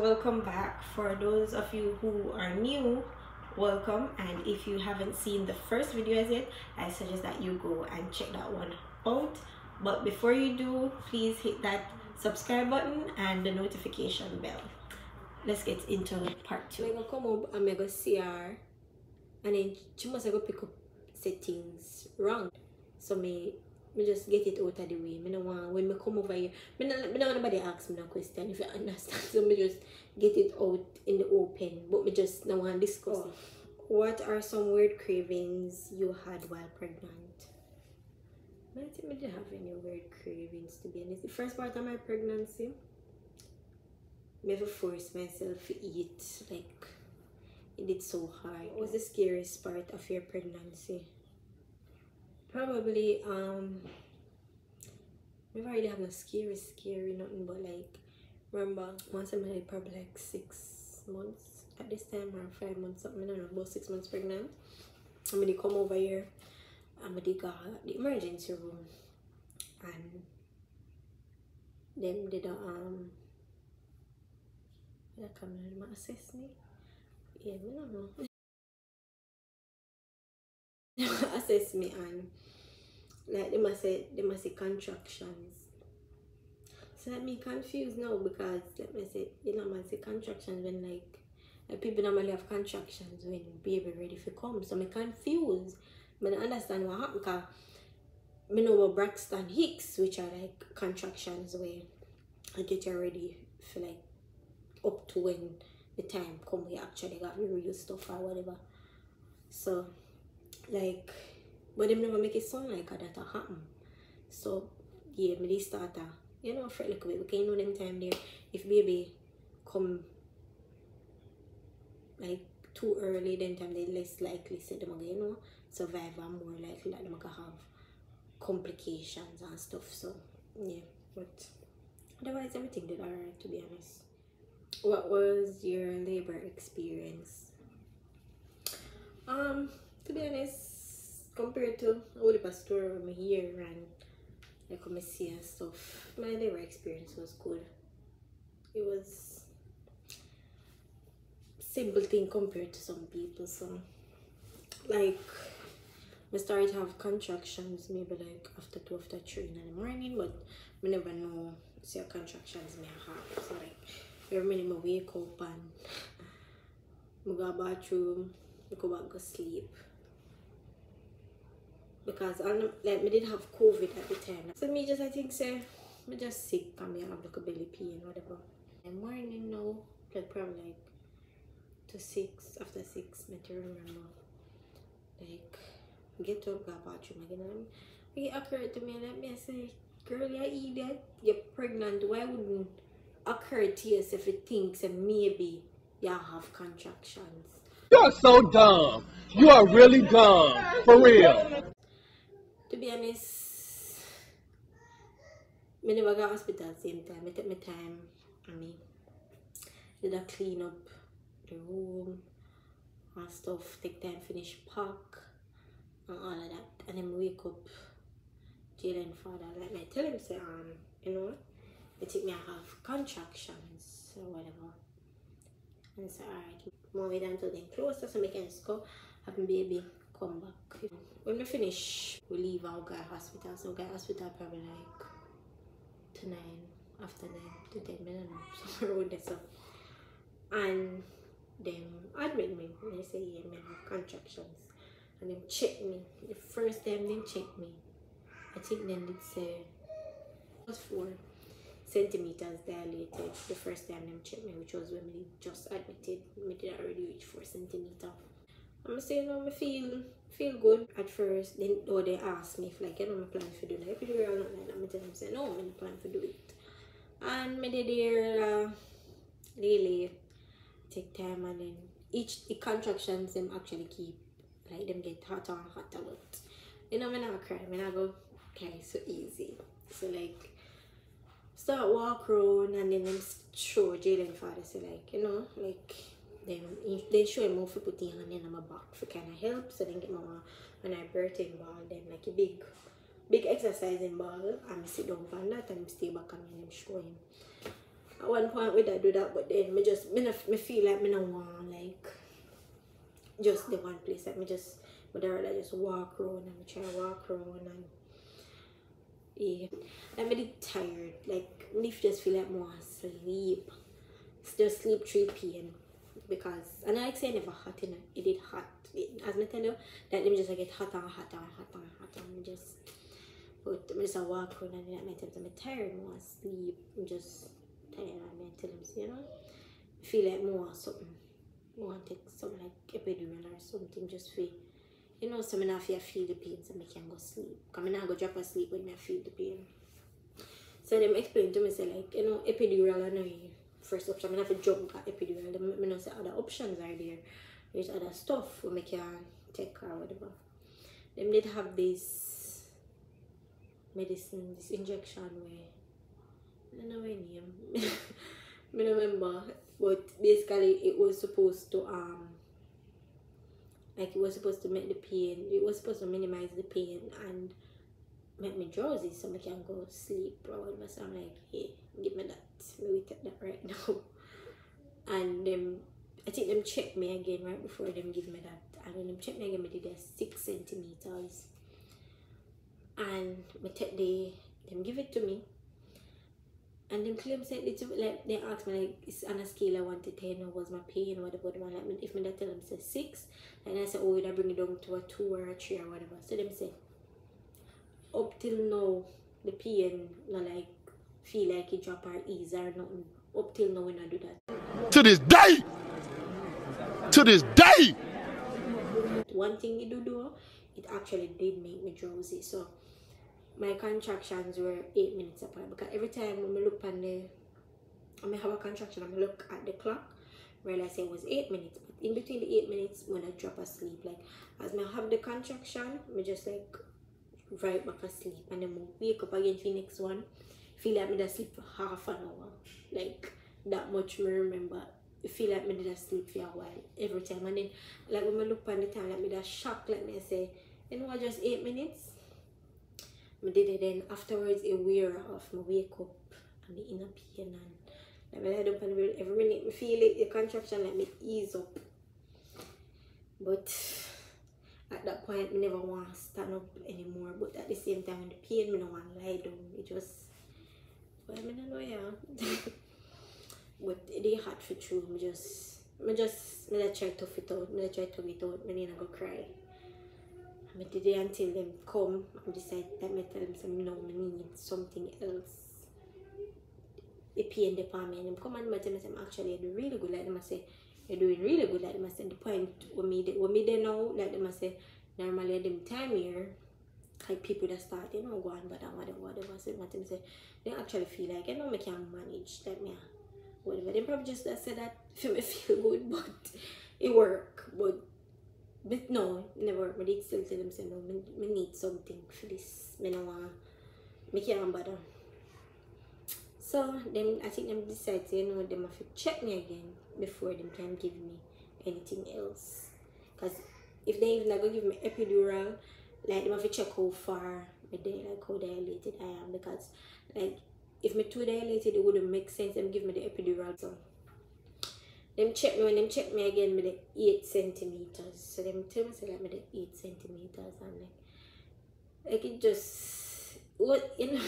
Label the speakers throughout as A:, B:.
A: welcome back. For those of you who are new, welcome, and if you haven't seen the first video as yet, I suggest that you go and check that one out. But before you do, please hit that subscribe button and the notification bell. Let's get into part 2. I'm gonna come up and I'm gonna see her, and then she must go pick up settings wrong, so me just get it out of the way. Me no want when me come over here, me no nobody ask me no question, if you understand. So me just get it out in the open, but me just no want to discuss it. What are some weird cravings you had while pregnant? I don't think I didn't have any weird cravings, to be honest. The first part of my pregnancy, I have to force myself to eat. Like, it did so hard. What was the scariest part of your pregnancy? Probably, maybe I really have no scary, nothing, but like, remember, once I'm like probably like 6 months at this time, or 5 months, something, I don't know, about 6 months pregnant. I'm gonna come over here, I'm gonna go at the emergency room, and them did come and assess me. Yeah, I don't know. Assess me, and like they must say contractions. So let me confused now, because let me say, you know, man say contractions when like people normally have contractions when baby ready for come. So I'm confused. I don't understand what happened, because I know about Braxton Hicks, which are like contractions where I get you ready for like up to when the time come we actually got the real stuff or whatever. So like, but them never make it sound like that happen. So yeah, me start you know, fret like a bit, because you know them time there, if baby come like too early, then time they less likely say them again, you know, survive, and more likely that them can have complications and stuff. So yeah, but otherwise everything did alright, to be honest. What was your labor experience? To be honest, compared to all the story I'm here and like I see and stuff, my labor experience was good. It was simple thing compared to some people. So like, I started to have contractions maybe like after 2, after 3 in the morning, but I never know see contractions may have. So like every minute I wake up and I go to the bathroom, I go back to sleep. Because I like, me did have COVID at the time. So me just, I think say me just sick and me have like a belly pain, whatever. In the morning now, like probably like to 6, after 6, me to remember. Like, get up, go to the bathroom again, and it occurred to me, and let me say, girl, you idiot, you're pregnant. Why wouldn't occur to yourself if it thinks that maybe you have contractions?
B: You're so dumb. You are really dumb. For real.
A: To be honest, I never got to hospital at the same time. I take my time, and me did a clean up the room and stuff, take time finish pack and all of that. And then wake up Jalen father, like me tell him say, you know, I think me have contractions or whatever. And say, alright, more way down to them closer so I can just go have my baby come back. When we finish, we leave our guy hospital. So guy hospital probably like to 9, after 9 to 10 minutes, somewhere around there. So, and them admit me, and they say, yeah, I have contractions. And them check me. The first time they check me, I think then it say it was 4 centimeters dilated. The first time them check me, which was when we just admitted, me did already reach 4 centimeters. I'm saying, no, I feel good at first. Then they asked me if like, you know, I plan to do the epidural or not like that. I tell them, say, no, I plan to do it. And me did there really take time, and then each contractions them actually keep like them get hotter and hotter. But you know, me not cry, me not go cry so easy. So like start walk around, and then them show Jalen father say like, you know, like they show him how to put in hand in my back for kind of help. So then get mama when I birthing ball, then like a big exercising ball, and I sit down on that and stay back and then show him. at one point we did do that, but then me feel like me no want like just the one place. Like me just rather just walk around and try to walk around and yeah. I'm really tired. Like me just feel like more sleep. It's just sleep 3 p.m. because and I like say I never hot in it did hot. As I tell you that them just like get hot and hot and hot and hot and me just but I just walk around and at my times I'm tired, more sleep. I'm just tired and I tell them, you know, I feel like more something. More take something like epidural or something just for you know, so I don't feel the pain so I can go sleep. Because I don't go drop asleep when I feel the pain. So them explain to me say like, you know, epidural and first option. I have to jump at epidural. I know say other options are there. There's other stuff we can take or whatever. Them did have this medicine, this injection where I don't know any name. I don't remember. But basically it was supposed to like it was supposed to make the pain, it was supposed to minimize the pain and make me drowsy so I can go sleep or whatever. So I'm like, hey, give me that. Maybe take that right now. And I think them check me again right before them give me that. And when them check me again, they did 6 centimeters. And them give it to me. And them claim said like they asked me like it's on a scale of 1 to 10 or was my pain or whatever. Like if me that tell them say 6, and I say oh would I bring it down to a 2 or a 3 or whatever. So them say up till now the pain not like feel like it drop or ease or nothing. Up till now when I do that.
B: To this day! To this day!
A: One thing it do, it actually did make me drowsy. So my contractions were 8 minutes apart because every time when I look on I have a contraction, I look at the clock where I say it was 8 minutes. But in between the 8 minutes when I drop asleep, like as I have the contraction, I just like right back asleep and then I wake up again for the next one. Feel like I did sleep for half an hour. Like that much I remember. I feel like I did sleep for a while every time. And then like when I look on the time, like I did shock, like I say, you know what, just 8 minutes. I did it then afterwards it wear off. I wake up and the inner pain and like I head up and every minute I feel it, the contraction like me ease up. But at that point I never want to stand up anymore. But at the same time the pain I don't want to lie down. It just well I don't know yeah. But they hard for true. I just try to tough it out. I try to get out. I need to go cry. I did it until them come and decide that I tell them no, I need something else. The pain the palm and them come and tell me I'm actually doing really good. Like them I say you're doing really good. Like them I say the point when me there now, like them I say normally at them time here like people that start, you know, go on but whatever. So them say they actually feel like you know I can manage that me whatever. They probably just said that for me feel good but it work. But no, never. I did still tell them say no, I need something for this. I don't want me can't bother. So then I think them decide to, you know, them have to check me again before them can give me anything else. Cause if they even not gonna give me epidural, like them have to check how far like how dilated I am, because like if me too dilated it wouldn't make sense them give me the epidural. So them check me when them check me again with the 8 centimeters. So them tell me say like with the 8 centimeters and like it just what you know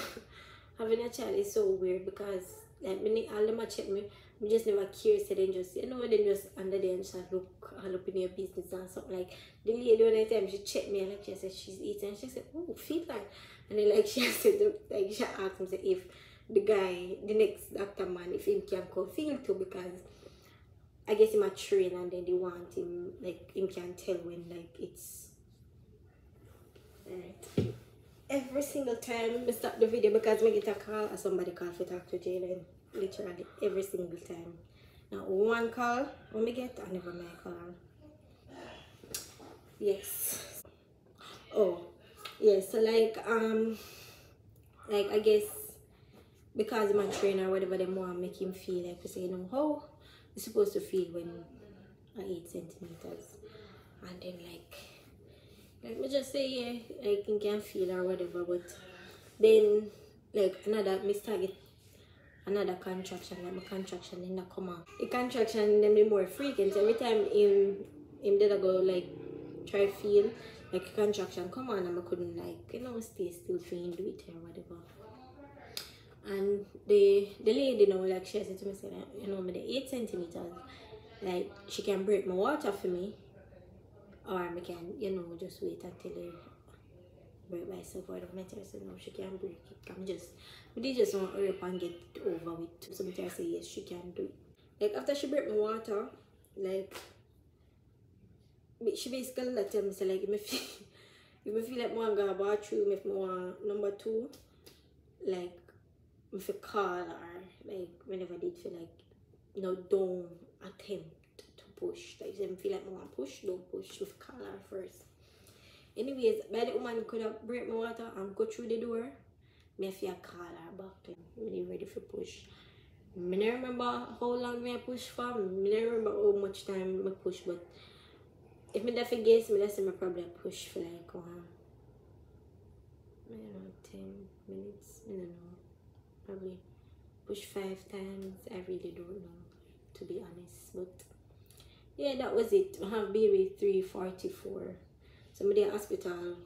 A: having a child is so weird because like all them check me, I just never curious and then just you know then just under there and just look all up in your business and something. Like the lady one time she checked me and like she said she's eating and she said oh feel like and then like she said like she asked me say if the guy the next doctor man if he can come feel too, because I guess him a train and then they want him like him can tell when like it's alright. Every single time I stop the video because I get a call or somebody call for talk to Jalen. Literally every single time. Now one call when we get I never my call. Yes. Oh yeah, so like I guess because I'm a trainer or whatever they want make him feel like we say, you know how it's supposed to feel when I 8 centimeters, and then like me just say yeah, I can feel or whatever, but then like another me start get another contraction, like my contraction then that come on. The contraction then be more frequent. Every time him did I go like try feel like a contraction come on and I couldn't like, you know, stay still for him do it or whatever. And the lady, you know, like she said to me, say, you know, with the 8 centimeters, like she can break my water for me, or I can, you know, just wait until I break myself out of my tears. So no, she can break it. We just want to hurry up and get it over with. So I say yes, she can do it. Like after she break my water, like she basically like tell me, say like if me feel like I want to go to the bathroom, if I want number 2, like if I call her, like whenever they feel like, no, don't attempt to push. Like if I feel like I want to push, don't push. If I call her first. Anyways, by the woman could have break my water and go through the door, me have to call her back. Like, I'm ready for push. I don't remember how long I push for. I don't remember how much time I push, but if I definitely guess, I say I probably push for like I don't know, 10 minutes. I don't know. Probably push 5 times. I really don't know, to be honest. But yeah, that was it. I have baby 3:44. So I'm in the hospital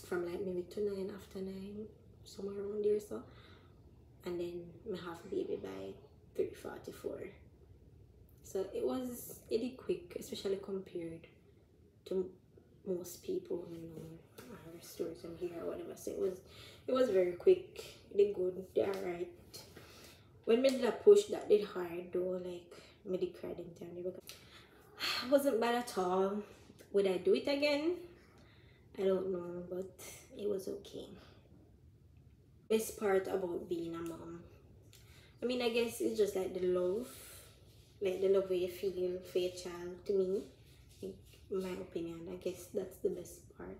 A: from like maybe to 9 after 9, somewhere around there. So, and then I have baby by 3:44. So it did quick, especially compared to most people, you know, our stores in here or whatever. So it was very quick. They good, they alright. When me did a push, that did hard though, like me did cry in time. It wasn't bad at all. Would I do it again? I don't know, but it was okay. Best part about being a mom, I mean, I guess it's just like the love where you feel for your child. To me, in my opinion, I guess that's the best part.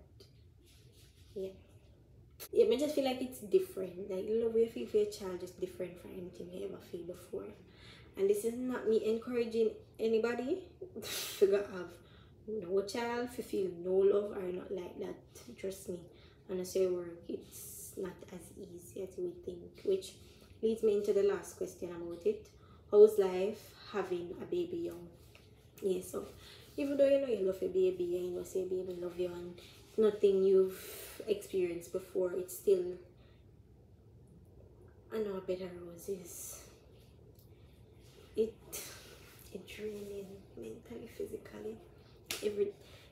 A: Yeah, I just feel like it's different. Like the love where you feel for your child is different from anything you ever feel before. And this is not me encouraging anybody to go have no child, if you feel no love or not like that. Trust me, and as your work, it's not as easy as we think, which leads me into the last question about it. How's life having a baby young? Yeah, so even though you know you love a baby and you know say baby love you and nothing you've experienced before, it's still, I know, better roses. It draining mentally, physically,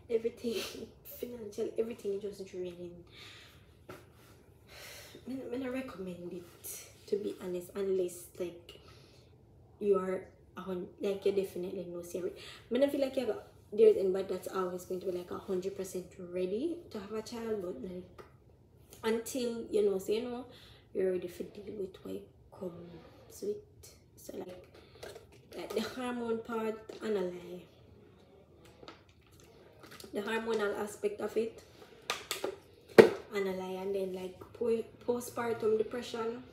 A: everything, financially, everything is just draining. I don't recommend it, to be honest, unless like you are like you definitely know serious. I don't feel like there's anybody that's always going to be like 100% ready to have a child, but like until you know, so you know you're ready for deal with what comes with. So like the hormone part, and a lie, the hormonal aspect of it, and a lie, and then like postpartum depression,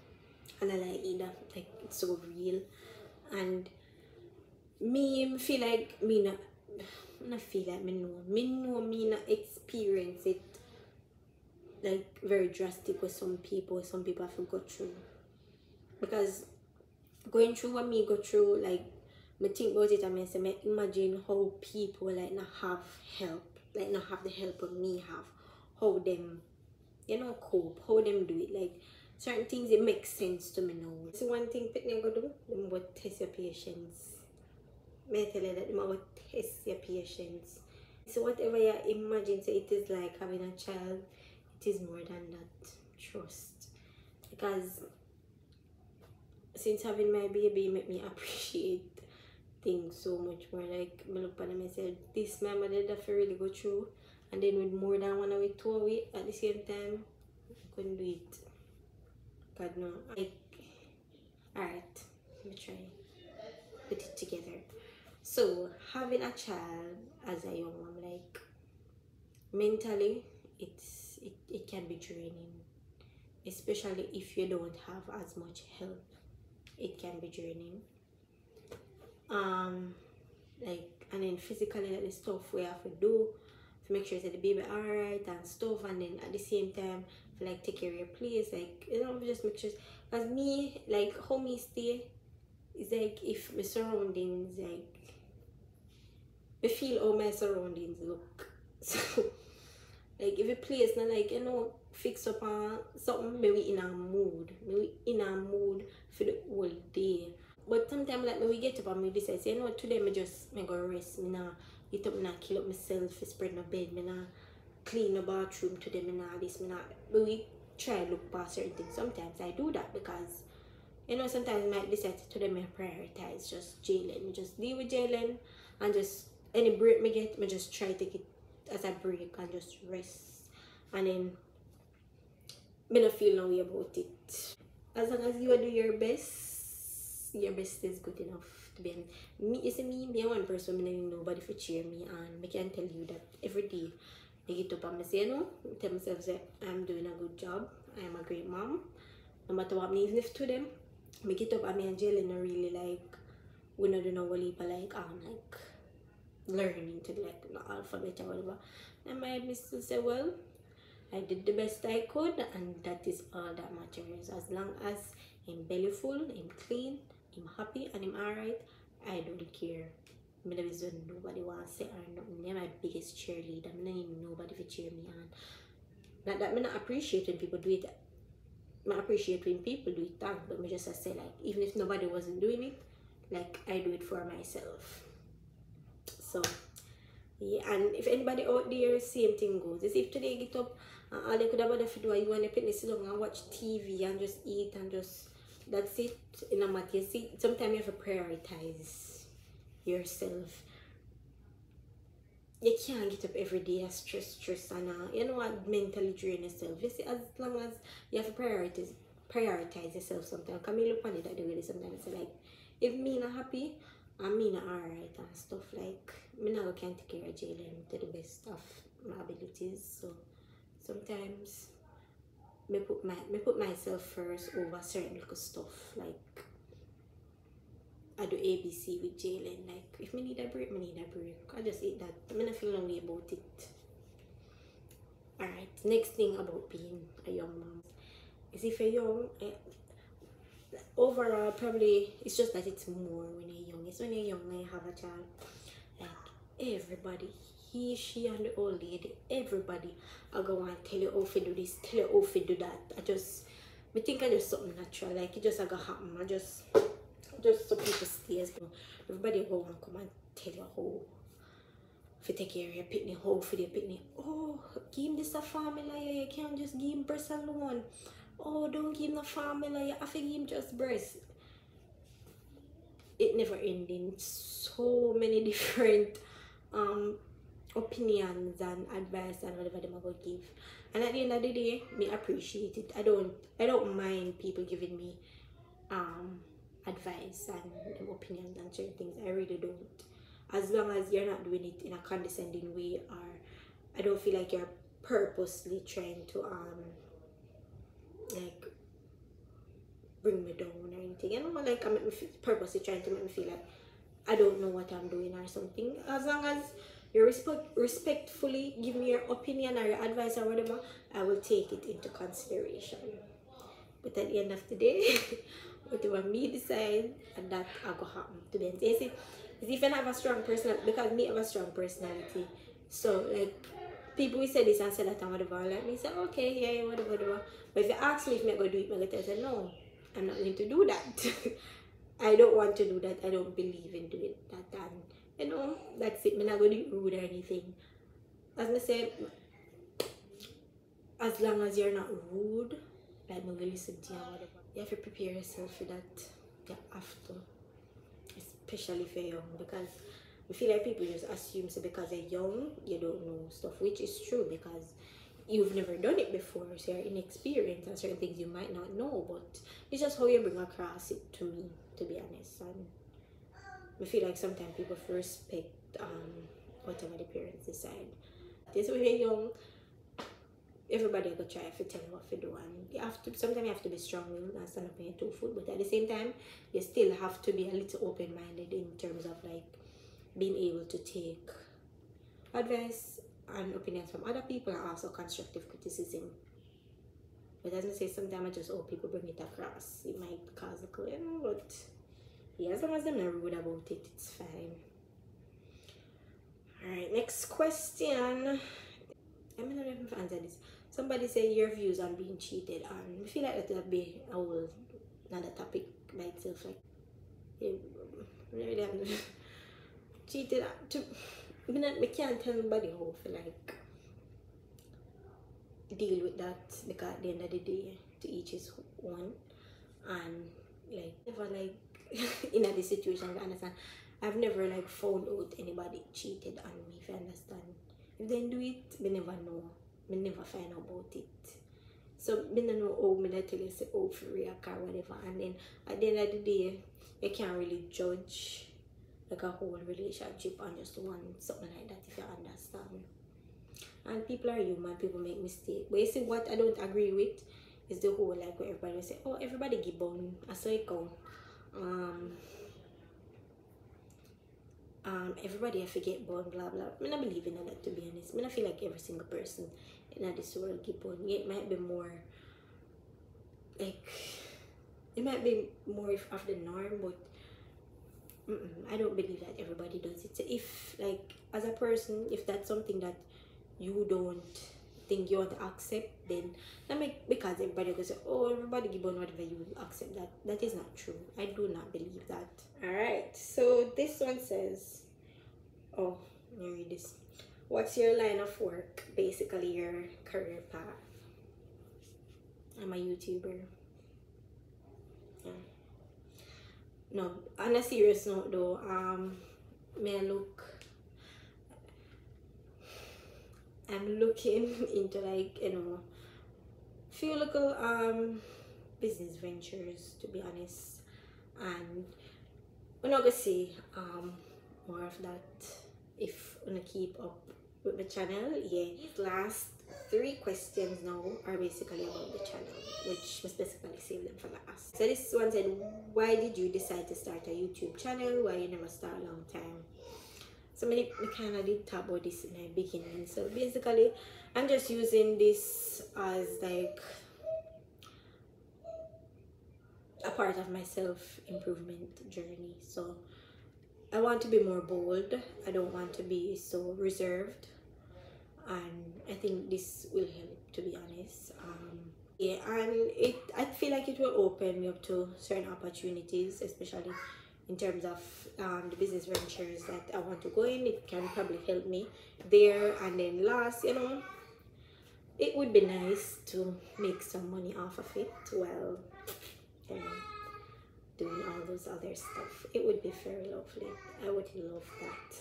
A: and a lie either. Like it's so real, and me feel like me not feel like me know me not experience it like very drastic with some people have to go through, because going through what me go through, like me think about it and I say, me imagine how people like not have help, like not have the help of me have, how them, you know, cope, how them do it. Like certain things, it makes sense to me now. So one thing people go do, them go test your patience. May I tell you that them go test your patience. So whatever you imagine, so it is like having a child, it is more than that. Trust, because since having my baby make me appreciate things so much more. Like I look at them and say, this my mother that I really go through, and then with more than one away, 2 away at the same time, I couldn't do it. God no. Like, alright, let me try put it together. So having a child as a young mom, like mentally, it can be draining, especially if you don't have as much help. It can be draining. Like, and then physically, like the stuff we have to do to make sure that the baby alright and stuff, and then at the same time like take care of your place, like just make sure. Cause me, like how me stay is like if my surroundings, like I feel how my surroundings look. So like if a place not like fix up on something, maybe in a mood, for the whole day. But sometimes like we get up and we decide say today me go rest, me nah get up, me nah kill up myself, spread my bed, me nah clean the bathroom today, me nah this, me nah, but we try look past certain things. Sometimes I do that because sometimes I might decide today me prioritize just Jalen, me just deal with Jalen, and just any break me get, me just try to take it as a break and just rest, and then me not feel no way about it. As long as you do your best is good enough to be honest. Me, you see me one person, me need nobody to cheer me, and I can tell you that every day I get up and I say tell myself that I'm doing a good job, I'm a great mom. No matter what me live to them, I get up and me and Jalen not really like, we not do no like like learning to like the alphabet or whatever. And my mister say, well, I did the best I could, and that is all that matters. As long as I'm belly full, I'm clean, I'm happy, and I'm alright, I don't care. I never when nobody wants to say or nothing. I'm my biggest cheerleader. I don't need nobody to cheer me on. Not that I not appreciate when people do it. I appreciate when people do it too, but I just say like, even if nobody wasn't doing it, like I do it for myself. So yeah, and if anybody out there, same thing goes. As if today get up and all they could have done if you do, you want to put this long and watch TV and just eat and just, that's it. In a matter, you see, sometimes you have to prioritize yourself. You can't get up every day and stress and mentally drain yourself. You see, as long as you have to prioritize yourself sometimes. Because me look on it that the way sometimes say like, if me not happy and me not alright and stuff, like me not can take care of Jalen to the best of my abilities. So sometimes me put myself first over certain little stuff, like I do ABC with Jalen. Like if me need a break, I just eat that. I'm not feeling no way about it. Alright, next thing about being a young mom is if you're young, overall probably it's just that it's more when you're young. It's when you're young and you have a child, like everybody, he, she, and the old lady, everybody are going to tell you how to do this, tell you how to do that. I think I just something natural, like it just gonna happen. Just so people stay, everybody go and come and tell you how to take care of your pitney, how for the pitney. Oh, give him this a formula, you can't just give him breast alone. Oh, don't give him the formula, you have to give him just breast. It never ending. So many different opinions and advice and whatever them about give. And at the end of the day, me appreciate it. I don't mind people giving me advice and opinions and certain things. I really don't. As long as you're not doing it in a condescending way, or I don't feel like you're purposely trying to like bring me down or anything. Like I'm purposely trying to make me feel like I don't know what I'm doing or something. As long as you respectfully give me your opinion or your advice or whatever, I will take it into consideration. But at the end of the day, whatever me decide, and that I go happen to be honest. If I have a strong personality, because me have a strong personality, so like people will say this and say that and whatever, like me say okay, yeah, whatever. But if you ask me if I'm going to do it, I'm going to say no, I'm not going to do that. I don't want to do that. I don't believe in doing that, and that's it. I'm not going to be rude or anything. As I said, as long as you're not rude, like no listen to you or whatever. You have to prepare yourself for that. You have to, especially if you're young, because I feel like people just assume so because you're young you don't know stuff, which is true because you've never done it before, so you're inexperienced and certain things you might not know, but it's just how you bring across it to me, to be honest. And I feel like sometimes people respect whatever the parents decide. This when you're young, everybody go try to tell you what to do, and you have to, sometimes you have to be strong-willed and stand up on your 2 feet, but at the same time you still have to be a little open-minded in terms of like being able to take advice and opinions from other people are also constructive criticism. But as I say, sometimes I just hope people bring it across. It might cause a clue, but yeah, as long as they're not rude about it, it's fine. Alright, next question. I'm not even answer this. Somebody say your views on being cheated on. I feel like that would be a whole another topic by itself. Like, yeah, really, I'm cheated to. I can't tell nobody how to like deal with that, because at the end of the day, to each his own. And like, never like in a situation, I understand. I've never like found out anybody cheated on me, if you understand. If they do it, we never know. We never find out about it. So we don't know how me tell you say oh for react or whatever. And then at the end of the day, you can't really judge like a whole relationship on just one something like that, if you understand. And people are human, people make mistakes. But you see what I don't agree with is the whole like where everybody will say, oh, everybody give bone. I saw it come. Everybody have to get born, blah blah. I don't believe in that, to be honest. I feel like every single person in this world get born. Yeah, it might be more like, it might be more of the norm, but I don't believe that everybody does it. So if like as a person, if that's something that you don't think you want to accept, then that make, because everybody goes say, oh, everybody give on whatever, you accept that. That is not true. I do not believe that. All right, so this one says, oh, let me read this. What's your line of work? Basically your career path. I'm a YouTuber. Yeah. No, on a serious note though, I'm looking into like, you know, few local business ventures, to be honest, and we're not gonna see more of that if I'm gonna keep up with my channel. Yeah, these last 3 questions now are basically about the channel, which I specifically saved them for last. So this one said, why did you decide to start a YouTube channel? Why you never start a long time? So we kind of did talk about this in the beginning. So basically, I'm just using this as like a part of my self-improvement journey. So I want to be more bold. I don't want to be so reserved. And I think this will help, to be honest. Yeah, and I feel like it will open me up to certain opportunities, especially in terms of the business ventures that I want to go in. It can probably help me there. And then last, you know, it would be nice to make some money off of it while, you know, doing all those other stuff. It would be very lovely. I would love that.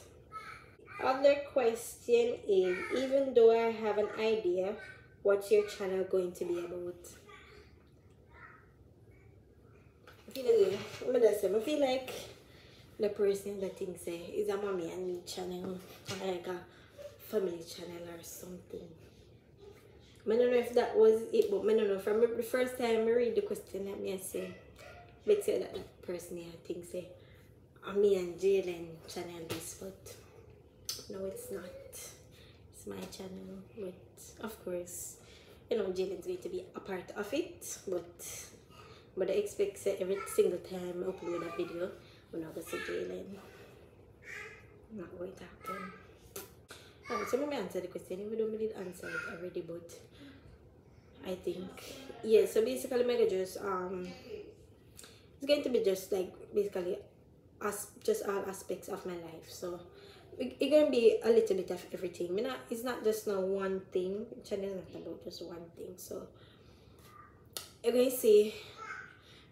A: Other question is, even though I have an idea, what's your channel going to be about? I feel like the person that thinks is a mommy and me channel, or like a family channel or something. I don't know if that was it, but I don't know. From the first time I read the question, let me say, let's say that the person here thinks me and Jalen channel this, but no, it's not. It's my channel, but of course, you know, Jalen's going to be a part of it, but I expect every single time I upload a video, I'm not going to see Jalen. Not going to happen. So let me answer the question, even though I did answer it already, but I think, yeah, so basically I'm gonna just it's going to be just like basically just all aspects of my life. So it's gonna be a little bit of everything. It's not just no one thing. Channel is not about just one thing. So you're going to see,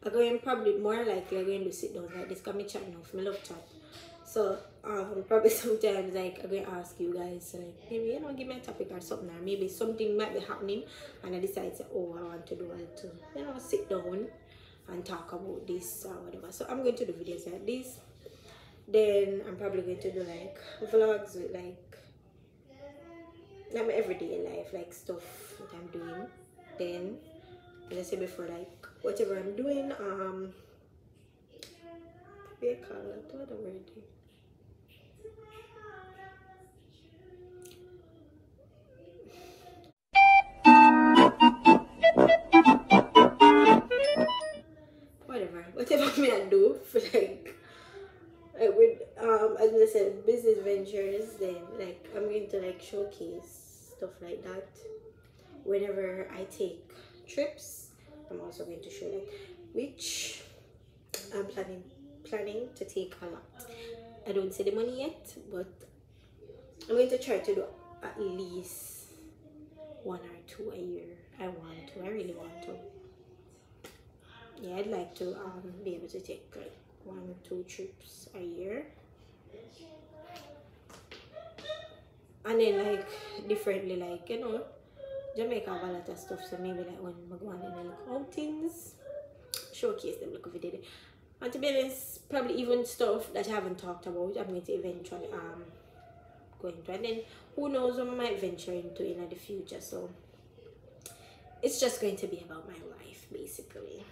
A: I'm going probably more likely I'm going to sit down like this, because I chat enough. I love chat. So probably sometimes like I'm going to ask you guys, like, maybe, you know, give me a topic or something, or maybe something might be happening and I decide to, oh, I want to do it to, you know, sit down and talk about this or whatever. So I'm going to do videos like this. Then I'm probably going to do like vlogs with like my everyday life, like stuff that I'm doing. Then, as I said before, like whatever I'm doing, what do you call it? What the word? as I said, business ventures, then like I'm going to like showcase stuff like that. Whenever I take trips, I'm also going to show like which I'm planning to take a lot. I don't see the money yet, but I'm going to try to do at least 1 or 2 a year. I really want to. Yeah, I'd like to be able to take like 1 or 2 trips a year. And then like differently, like Jamaica have a lot of stuff, so maybe like when I go on in the outings, showcase them, look if it. And to be honest, probably even stuff that I haven't talked about, I'm going to eventually go into. And then who knows what I might venture into in the future. So it's just going to be about my life basically.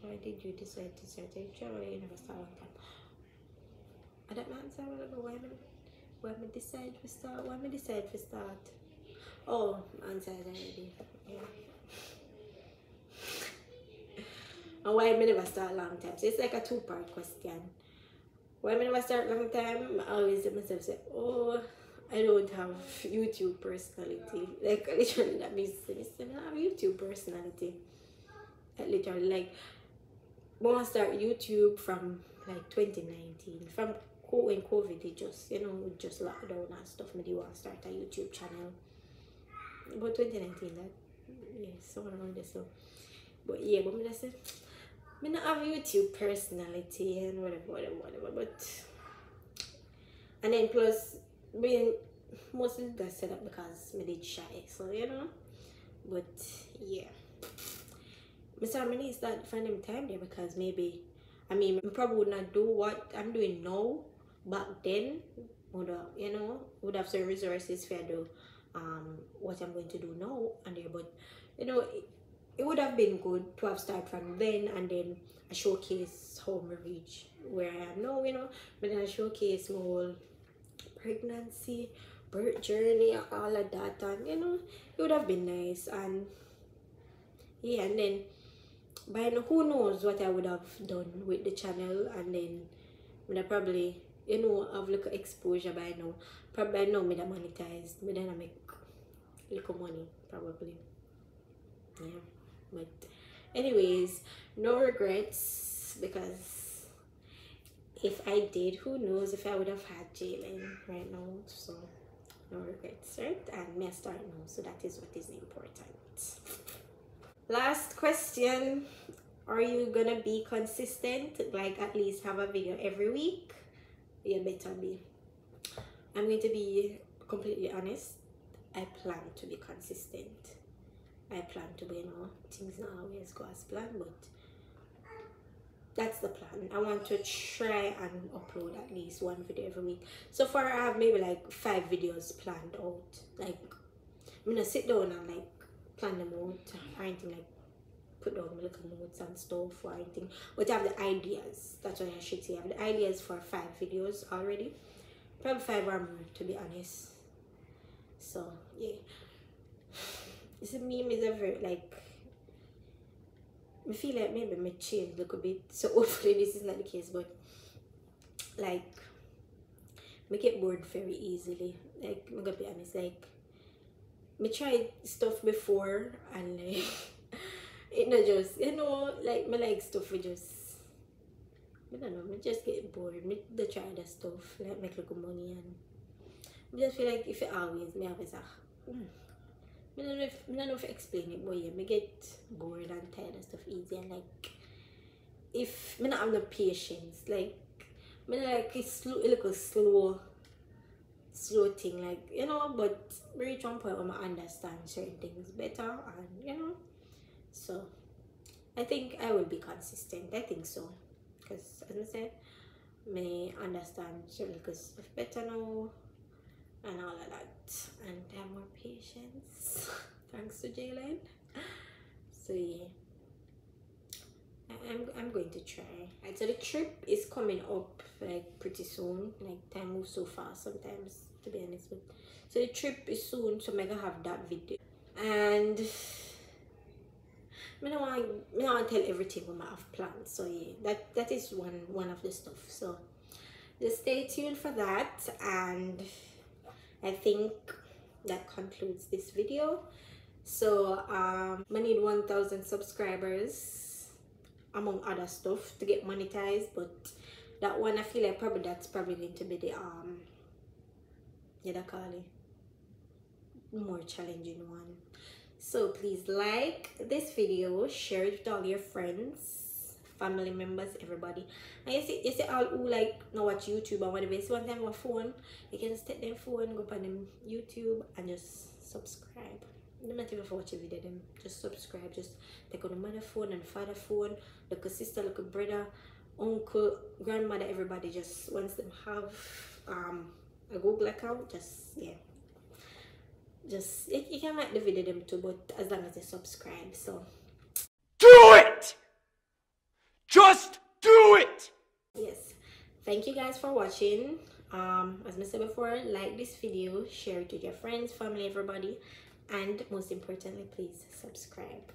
A: Why did you decide to start a channel? You never started on time. I don't answer why me decide to start. Why me decide to start? Oh, answer already. Yeah. And why me never start long time? So it's like a 2-part question. Why me never start long time? I always say myself say, oh, I don't have YouTube personality. Like literally that means I don't have YouTube personality. Like literally like I want to start YouTube from like 2019. From when COVID it just just lockdown and stuff. I do want to start a YouTube channel. But 2019 that somewhere around there. So but yeah, but I say I don't have YouTube personality and whatever. But and then plus being mostly got set up because I did shy. So but yeah. I need to start finding time there because maybe I probably would not do what I'm doing now back then. Would have some resources for do what I'm going to do now and there, but it would have been good to have started from then and then I showcase how I reach where I am now, but then I showcase my whole pregnancy, birth journey, all of that, and it would have been nice. And yeah, and then by now, who knows what I would have done with the channel, and then I probably have little exposure by now. Probably now me that monetized, me then I make little money probably. Yeah, but anyways, no regrets, because if I did, who knows if I would have had Jalen right now. So no regrets, right? And me start now, so that is what is important. Last question, are you gonna be consistent, like at least have a video every week? You better be. I'm going to be completely honest, I plan to be consistent. I plan to be, things not always go as planned, but that's the plan. I want to try and upload at least 1 video every week. So far I have maybe like 5 videos planned out. Like I'm gonna sit down and like plan them out or anything, like put down little notes and stuff or anything, but I have the ideas. That's what I should say. I have the ideas for 5 videos already, probably 5 or more to be honest. So yeah, this meme is a very like, I feel like maybe I change a little bit, so hopefully this is not the case, but like I get bored very easily. Like I'm gonna be honest, like I tried stuff before and like it not just like me like stuff we just I don't know, me just get bored. Me the try other stuff like make little money, and I just feel like if it always me always I don't know if I explain it, but yeah, me get bored and tired of stuff easy, and like if me not have no patience, like me like it's a little slow thing, like but me reach one point where I understand certain things better, and so I think I will be consistent. I think so, because as I said, me understand certain stuff better now and all of that, and have more patience thanks to Jalen. So yeah, I'm going to try. Right, so the trip is coming up like pretty soon. Like time moves so fast sometimes, to be honest. But so the trip is soon, so I'm gonna have that video, and I don't want to tell everything what I have planned. So yeah, that is one of the stuff. So just stay tuned for that. And I think that concludes this video. So I need 1,000 subscribers among other stuff to get monetized, but that one I feel like that's probably going to be the more challenging one. So please like this video, share it with all your friends, family members, everybody. And you see all who like now watch YouTube and whatever. So one time on phone, you can just take their phone, go up on them YouTube and just subscribe. You don't even watch a video, them just subscribe. Just take on the mother phone and father phone, like a sister, like a brother, uncle, grandmother, everybody. Just once them have a Google account, just you can like the video them too, but as long as they subscribe. So
B: Do it! Just do it!
A: yes, thank you guys for watching. As I said before, like this video, share it with your friends, family, everybody, and most importantly, please subscribe.